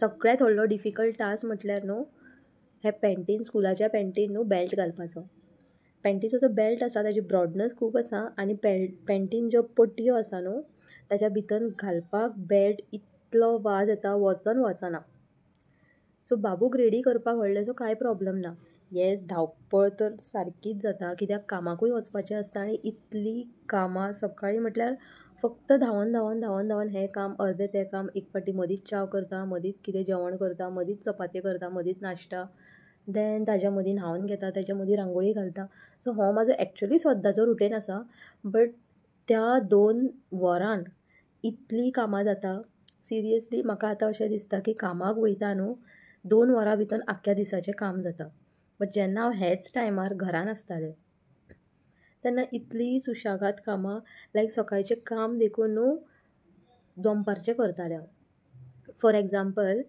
सगळ्यात व्हडलो difficult task म्हटल्यार न्हू हे पॅन्टीन स्कुलाच्या पॅन्टीन न्हू बेल्ट घालपाचो. पॅन्टीचो जो बेल्ट आसा ताजी ब्रॉडनस खूब आसा आनी पॅन्टीन ज्यो पट्ट्यो आसा न्हू ताच्या भितर घालपाक बेल्ट इतलो वाज येता वचोन वचना. सो बाबूक रेडी करपाक व्हडलेसो कांय प्रॉब्लम ना. येस धांवपळ तर सारकीच जाता कित्याक कामाकूय वचपाचें आसता आनी इतलीं कामां सकाळीं म्हटल्यार फक्त धांवन धांवन धांवन धांवन हें काम अर्दें तें काम एक फावटी मदींच च्या करता मदींच कितें जेवण करता मदींच चपात्यो करता मदींच नाश्ता देन ताज्या मदीं न्हांवन घेता ताज्या मदीं रांगोळी घालता. सो हो म्हाजो एक्चुली सद्दांचो रुटीन आसा. बट त्या 2 वरान इतलीं कामां जाता. सिरियसली म्हाका आतां अशें दिसता की कामाक वयता न्हू 2 वरां भितर आख्ख्या दिसाचें काम जाता. बट जेन्ना हांव हेच टायमार घरान आसतालें तेन्ना इतलीं सुशेगाद कामां लायक सकाळचें काम देखून न्हू दनपारचें करतालें हांव. फॉर एग्जाम्पल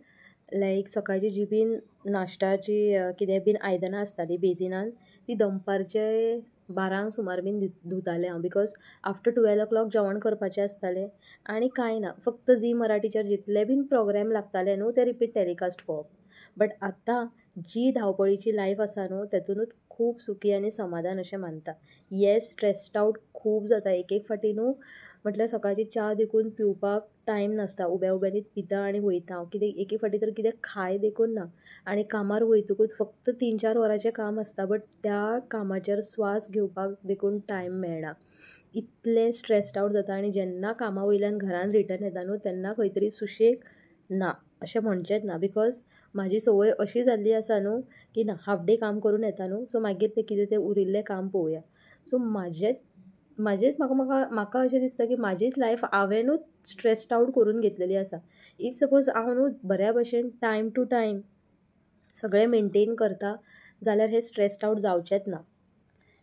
लायक सकाळची जी बीन नाश्ताची कितें बीन आयदनां आसतालीं बेजिनान ती दनपारचे 12 सुमार बीन धुतालें हांव बिकॉज आफ्टर 12 o'clock जेवण करपाचें आसतालें आनी कांय ना फक्त झी मराठीचेर जितले बीन प्रोग्राम लागताले न्हू ते रिपीट टॅलिकास्ट पळोवप. बट आतां जी धांवपळीची लायफ आसा न्हू तेतूनच खूब सुखी आनी समाधान अशें मानता. येस स्ट्रेस्ड आवट खूब जाता एक एक फावटी न्हू म्हटल्यार सकाळची च्या देखून पिवपाक टायम नासता. उब्या उब्यांनीच पिता आनी वयता हांव. कितें एक एक फावटी तर कितें खाय देखून ना आनी कामार वयतकूच फक्त 3-4 वरांचें काम आसता बट त्या कामाचेर स्वास घेवपाक देखून टायम मेळना. इतलें स्ट्रेस्ड आवट जाता आनी जेन्ना कामा वयल्यान घरान रिटर्न येता न्हू तेन्ना खंय तरी सुशेग ना अशें म्हणचेंच ना. बिकॉज म्हाजी संवय अशी जाल्ली आसा न्हू की ना हाफ डे काम करून येता न्हू सो मागीर तें कितें तें उरिल्लें काम पळोवया. सो म्हाजेच म्हाका अशें दिसता की म्हाजीच लायफ हांवेनूच स्ट्रेस्ड आवट करून घेतलेली आसा. इफ सपोज हांव न्हू बऱ्या भशेन टायम टू टायम सगळें मेनटेन करता जाल्यार हें स्ट्रेस्ड आवट जावचेंच ना.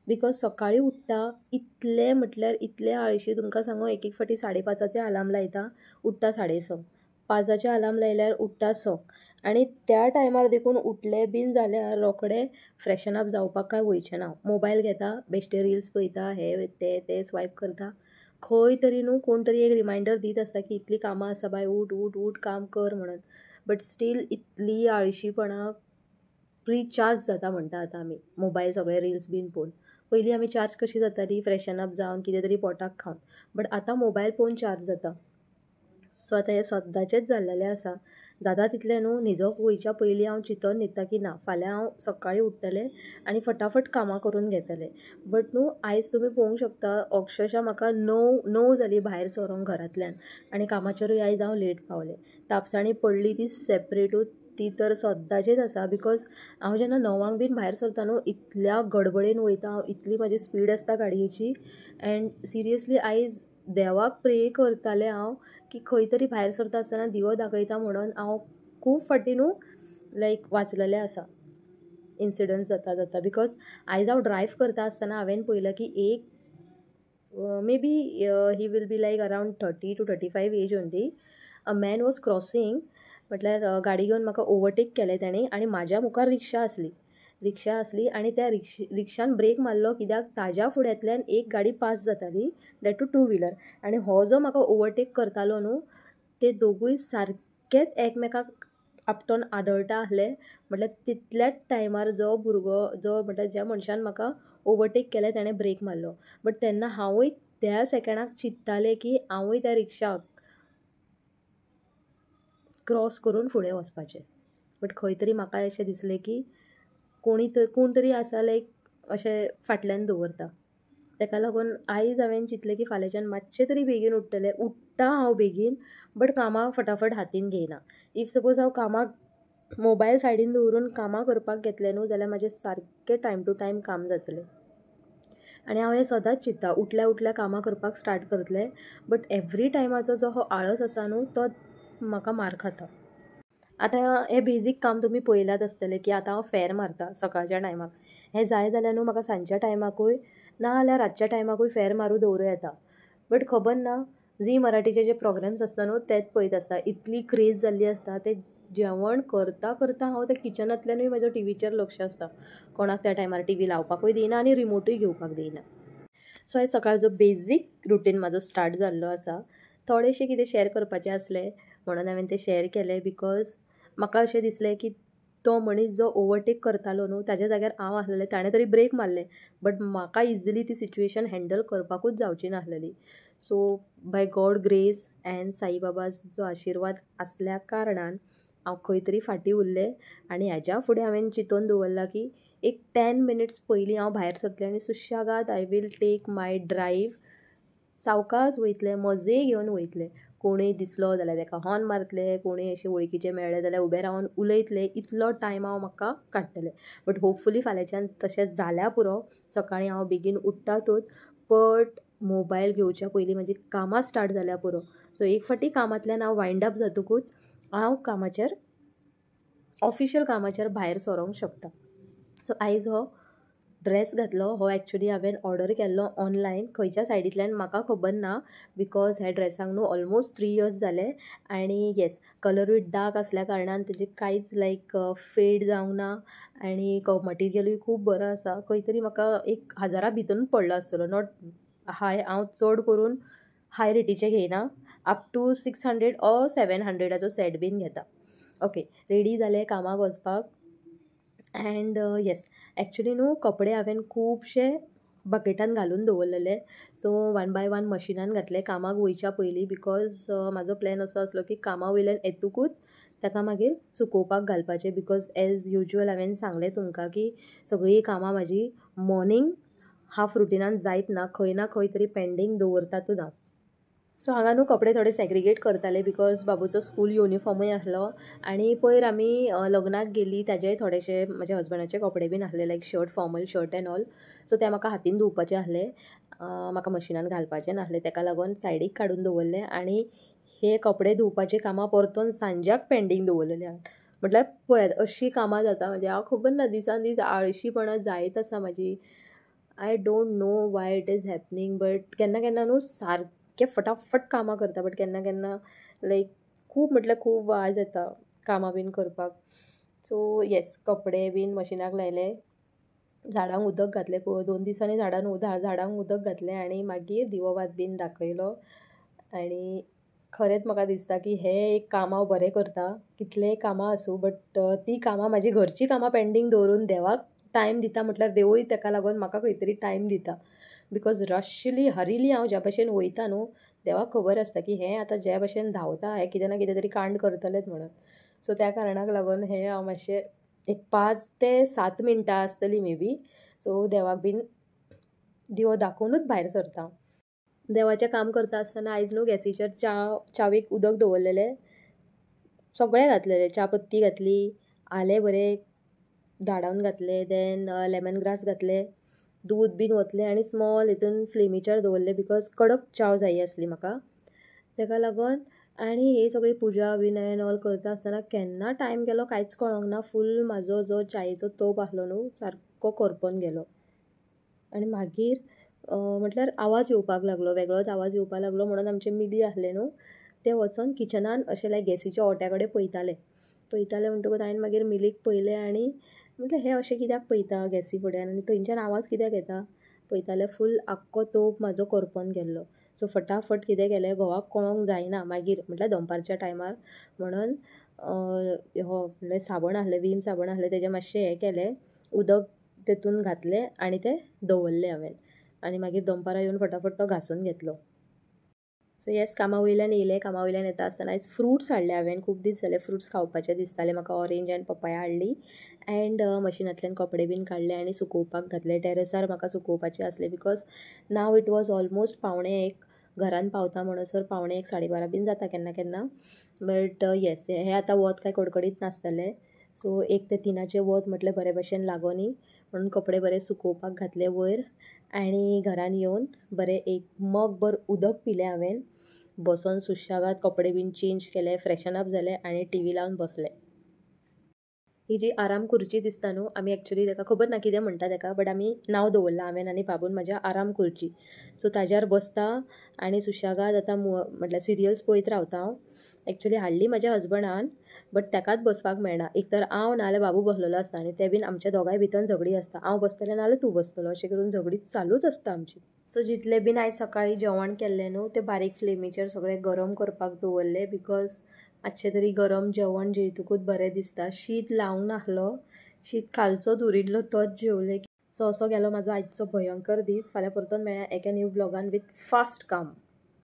बिकॉज सकाळीं उठ्ठा इतलें म्हटल्यार इतलें आळशी तुमकां सांगू एक एक फावटी 5:30चे अलार्म लायता उठ्ठा 6:30 5चे अलार्म लायल्यार उठ्ठा 6 आनी त्या टायमार देखून उठलें बीन जाल्यार रोखडें फ्रेशन अप जावपाक काय वयचें ना. मोबायल घेता बेश्टे रिल्स पळयता हे ते स्वायप करता. खंय तरी न्हू कोण तरी एक रिमांयडर दीत आसता की इतलीं कामां आसा बाय उठ उठ उठ काम कर म्हणून. बट स्टील इतली आळशीपणां प्री-चार्ज जाता म्हणटा आतां आमी मोबायल सगळे रिल्स बीन पळोवन. पयलीं आमी चार्ज कशी जाताली फ्रेशन अप जावन कितें तरी पोटाक खावन. बट आतां मोबायल पळोवन चार्ज जाता. सो आतां हें सद्दांचेंच जाल्लेलें आसा. जाता तितलें न्हू न्हिदोक वयच्या पयलीं हांव चिंतून न्हिदता की ना फाल्यां हांव सकाळीं उठ्ठलें आनी फटाफट कामां करून घेतलें. बट न्हू आयज तुमी पळोवंक शकता अक्षरशा म्हाका 9 जालीं भायर सरोंक घरांतल्यान आनी कामाचेरूय आयज हांव लेट पावलें. तापसाणी पडली ती सेपरेटूच ती तर सद्दांचीच आसा. बिकॉज हांव जेन्ना 9 बीन भायर सरता न्हू इतल्या गडबडीन वयता हांव इतली म्हाजी स्पीड आसता गाडयेची एण्ड सिरियसली आयज देवाक प्रे करतालें हांव की खंय तरी भायर सरता आसतना दिवो दाखयता म्हणून. हांव खूब फावटी न्हू लायक वाचलेलें आसा इन्सिडंट्स जाता बिकॉज आयज हांव ड्रायव्ह करता आसतना हांवें पळयलां की एक may be he will be like around 30 to 35 age only. A man was crossing म्हटल्यार गाडी घेवन म्हाका ओवरटेक केलें ताणें आनी म्हाज्या मुखार रिक्षा आसली आनी त्या रिक्षान ब्रेक मारलो कित्याक ताज्या फुड्यांतल्यान एक गाडी पास जाताली डॅट टू 2 व्हिलर आनी हो जो म्हाका ओवरटेक करतालो न्हू ते दोगूय सारकेच एकमेकाक आपटोन आदळटा आसले. म्हटल्यार तितल्याच टायमार जो म्हटल्यार ज्या मनशान म्हाका ओवरटेक केलें ताणें ब्रेक मारलो. बट तेन्ना हांवूय त्या सेकंडाक चिंत्तालें की हांवूय त्या रिक्षाक क्रॉस करून फुडें वचपाचें. बट खंय तरी म्हाका अशें दिसलें की कोण तरी आसा लायक अशें फाटल्यान दवरता. ताका लागून आयज हांवें चिंतलें की फाल्यांच्यान मातशें तरी बेगीन उठ्ठलें. उठ्ठा हांव बेगीन बट कामां फटाफट हातीन घेयना. इफ सपोज हांव कामाक मोबायल सायडीन दवरून कामां करपाक घेतलें न्हू जाल्यार म्हाजें सारकें टायम टू टायम काम जातलें. आनी हांव हें सदांच चिंत्ता उठल्या कामां करपाक स्टार्ट करतलें. बट एवरी टायमाचो जो हो आळस आसा न्हू तो म्हाका मार खाता. आतां हें बेजीक काम तुमी पळयलात आसतलें की आतां हांव फेर मारता सकाळच्या टायमाक. हें जाय जाल्यार न्हू म्हाका सांजच्या टायमाकूय ना जाल्यार रातच्या टायमाकूय फेर मारूं दवरूं येता. बट खबर ना झी मराठीचे जे प्रोग्राम्स आसता न्हू तेच पळयत आसता. इतली क्रेज जाल्ली आसता तें जेवण करता हांव त्या किचनांतल्यानूय म्हाजो टीव्हीचेर लक्ष आसता. कोणाक त्या टायमार टीव्ही लावपाकूय दिना आनी रिमोटूय घेवपाक दिना. सो आयज सकाळचो बेजीक रुटीन म्हाजो स्टार्ट जाल्लो आसा. थोडेशें कितें शेअर करपाचें आसलें म्हणून हांवें तें शेअर केलें बिकॉज म्हाका अशें दिसलें की तो मनीस जो ओवरटेक करतालो न्हू ताज्या जाग्यार हांव आसलेलें, ताणें तरी ब्रेक मारलें, बट म्हाका इजिली ती सिच्युएशन हँडल करपाकूच जावची नासलेली. सो बाय गॉड ग्रेस एंड साईबाबाचो आशिर्वाद आसल्या कारणान हांव खंय तरी फाटीं उरलें. आनी हाज्या फुडें हांवें चिंतून दवरलां की एक 10 मिनिट्स पयलीं हांव भायर सरतलें आनी सुशेगाद I will take my drive. सावकास वयतलें, मजे घेवन वयतलें. कोणूय दिसलो जाल्यार ताका हॉर्न मारतलें, कोणूय अशें वळखीचें मेळ्ळें जाल्यार उबें रावन उलयतलें. इतलो टायम हांव म्हाका काडटलें. बट होपफुली फाल्यांच्यान तशें जाल्यार पुरो. सकाळीं हांव बेगीन उठ्ठातूच, बट मोबायल घेवच्या पयलीं म्हजीं कामां स्टार्ट जाल्यार पुरो. सो एक फावटी कामांतल्यान हांव वायंड अप जातकूच हांव ऑफिशियल कामाचेर भायर सरोंक शकता. सो आयज हो ड्रेस घातलो, हो एक्चुली हांवें ऑर्डर केल्लो ऑनलायन. खंयच्या सायडींतल्यान म्हाका खबर ना, बिकॉज ह्या ड्रेसांक न्हू ऑलमोस्ट 3 इयर्स जाले. आनी येस, कलरूय डार्क आसल्या कारणान तेजें कांयच लायक फेड जावंक ना. आनी मटिरियलूय खूब बरो आसा. खंय तरी म्हाका 1000 भितरूच पडलो आसतलो. नॉट हाय, हांव चड करून हाय रेटीचे घेयना. अप टू 600 ऑर 700 सेट बीन घेता. ओके, रेडी जालें कामाक वचपाक. एंड येस, एक्चुली न्हू कपडे हांवें खुबशे बकेटान घालून दवरलेले. सो वन बाय वन मशिनान घातले कामाक वयच्या पयलीं, बिकॉज म्हाजो प्लॅन असो आसलो की कामा वयल्यान येतकूच ताका मागीर सुकोवपाक घालपाचें. बिकॉज एज युजल हांवें सांगलें तुमकां की सगळीं कामां म्हाजी मॉर्निंग हाफ रुटिनान जायत ना, खंय ना खंय तरी पेंडींग दवरतातूच हांव. सो हांगा न्हू कपडे थोडे सेग्रिगेट करताले, बिकॉज बाबूचो स्कूल युनिफॉर्मूय आसलो. आनी पयर आमी लग्नाक गेलीं ताजेय थोडेशे म्हज्या हजबंडाचे कपडे बीन आसले, like shirt, formal shirt and all. So ते म्हाका हातीन धुवपाचे आसले, म्हाका मशिनान घालपाचे नासले. ताका लागून सायडीक काडून दवरले. आनी हे कपडे धुवपाची कामां परतून सांज्याक पेंडींग दवरलेली हांवें. म्हटल्यार पळयात अशीं कामां जाता. म्हणजे हांव खबर ना, दिसान दीस आळशीपणां जायत आसा म्हाजी. I don't know why it is happening, but केन्ना केन्ना न्हू सारकें फटाफट कामां करता, बट केन्ना केन्ना लायक खूब म्हटल्यार खूब वाज येता कामां बीन करपाक. सो येस, कपडे बीन मशिनाक लायले, झाडांक उदक घातलें, 2 दिसांनी झाडांक उदक घातलें. आनी मागीर दिवोवात बीन दाखयलो. आनी खरेंच म्हाका दिसता की हें एक काम हांव बरें करता. कितलेंय कामां आसूं, बट ती कामां म्हाजी घरचीं कामां पेंडींग दवरून देवाक टायम दिता, म्हटल्यार देवूय ताका लागून म्हाका खंय तरी टायम दिता. बिकॉज रशली हरिली हांव ज्या भशेन वयता न्हू, देवाक खबर आसता की हें आतां ज्या भशेन धांवता हें कितें ना कितें तरी कांड करतलेंच म्हणून. सो त्या कारणाक लागून हें हांव मातशें एक 5 ते 7 मिनटां आसतलीं मे बी. सो देवाक बीन दिवो दाखोवनूच भायर सरता हांव. देवाचें काम करता आसतना आयज न्हू गॅसीचेर च्यावेक उदक दवरलेलें, सगळें घातलेलें. च्या पत्ती घातली, आलें बरें धाडावन घातलें, देन लेमन ग्रास घातलें, दूद बीन वतलें आनी स्मॉल हितून फ्लेमीचेर दवरलें, बिकॉज कडक च्या जायी आसली म्हाका. ताका लागून आनी ही सगळी पुजा बीन एन ऑल करता आसतना केन्ना टायम गेलो कांयच कळोंक ना. फूल म्हाजो जो च्यायेचो तोप आसलो न्हू सारको करपोन गेलो. आनी मागीर म्हटल्यार आवाज येवपाक लागलो, वेगळोच आवाज येवपाक लागलो. म्हणून आमचे मिली आसले न्हू, ते वचोन किचनान अशें लायक गॅसीच्या ओट्या कडेन पळयताले म्हणटकूच हांवें मागीर मिलीक पळयलें. आनी म्हटलें हें अशें कित्याक पळयता गॅसी फुड्यान आनी थंयच्यान आवाज कित्याक येता. पळयतालें फूल आख्खो तोप म्हाजो करपोन गेल्लो. सो फटाफट कितें केलें, घोवाक कळोंक जायना मागीर, म्हटल्यार दनपारच्या टायमार. म्हणून हो म्हणल्यार साबण आसलें, वीम साबण आसलें, तेजें मातशें हें केलें, उदक तेतून घातलें आनी तें दवरलें हांवें. आनी मागीर दनपारां येवन फटाफट तो घासून घेतलो. सो येस, कामा वयल्यान येयलें. कामा वयल्यान येता आसतना आयज फ्रुट्स हाडले हांवें. खूब दीस जाले फ्रुट्स खावपाचें दिसतालें म्हाका. ऑरेंज एंड पपाया हाडली. एंड मशिनांतल्यान कपडे बीन काडले आनी सुकोवपाक घातले. टॅरसार म्हाका सुकोवपाचें आसलें, because now it was almost 1:45 घरान पावता म्हणसर 1:45 12:30 बीन जाता केन्ना केन्ना. बट येस, हें आतां वत कांय कडकडीत नासतलें. सो 1 ते 3 वत म्हटल्यार बरे भशेन लागोनी. म्हणून कपडे बरे सुकोवपाक घातले वयर. आनी घरान येवन बरें एक मगभर उदक पिलें हांवें. बसोन सुशेगाद कपडे बीन चेंज केले, फ्रेशन अप जालें आनी टीव्ही लावन बसलें. ही जी आराम खुर्ची दिसता न्हू, आमी एक्चुली ताका खबर ना कितें म्हणटा ताका, बट आमी नांव दवरलां हांवें आनी बाबून म्हाज्या आराम खुर्ची. सो ताज्यार बसता आनी सुशेगाद आतां म्हटल्यार सिरियल्स पळयत रावता हांव. एक्चुली हाडली म्हाज्या हजबंडान, बट ताकाच बसपाक मेळना. एक तर हांव नाल्यार बाबू बसलेलो आसता आनी ते बीन आमच्या दोगांय भितर झगडी आसता. हांव बसतलें नाल्यार तूं बसतलो, अशें करून झगडी चालूच आसता आमची. सो जितलें बीन आयज सकाळीं जेवण केल्लें न्हू, तें बारीक फ्लेमीचेर सगळें गरम करपाक दवरलें, बिकॉज आजचें तरी गरम जेवण जेवतकूच बरें दिसता. शीत लावंक नासलो, शीत कालचोच उरिल्लो तोच जेवलें. सो असो गेलो म्हाजो आयचो भयंकर दीस. फाल्यां परतून मेळया एका न्यू ब्लॉगान विथ फास्ट काम.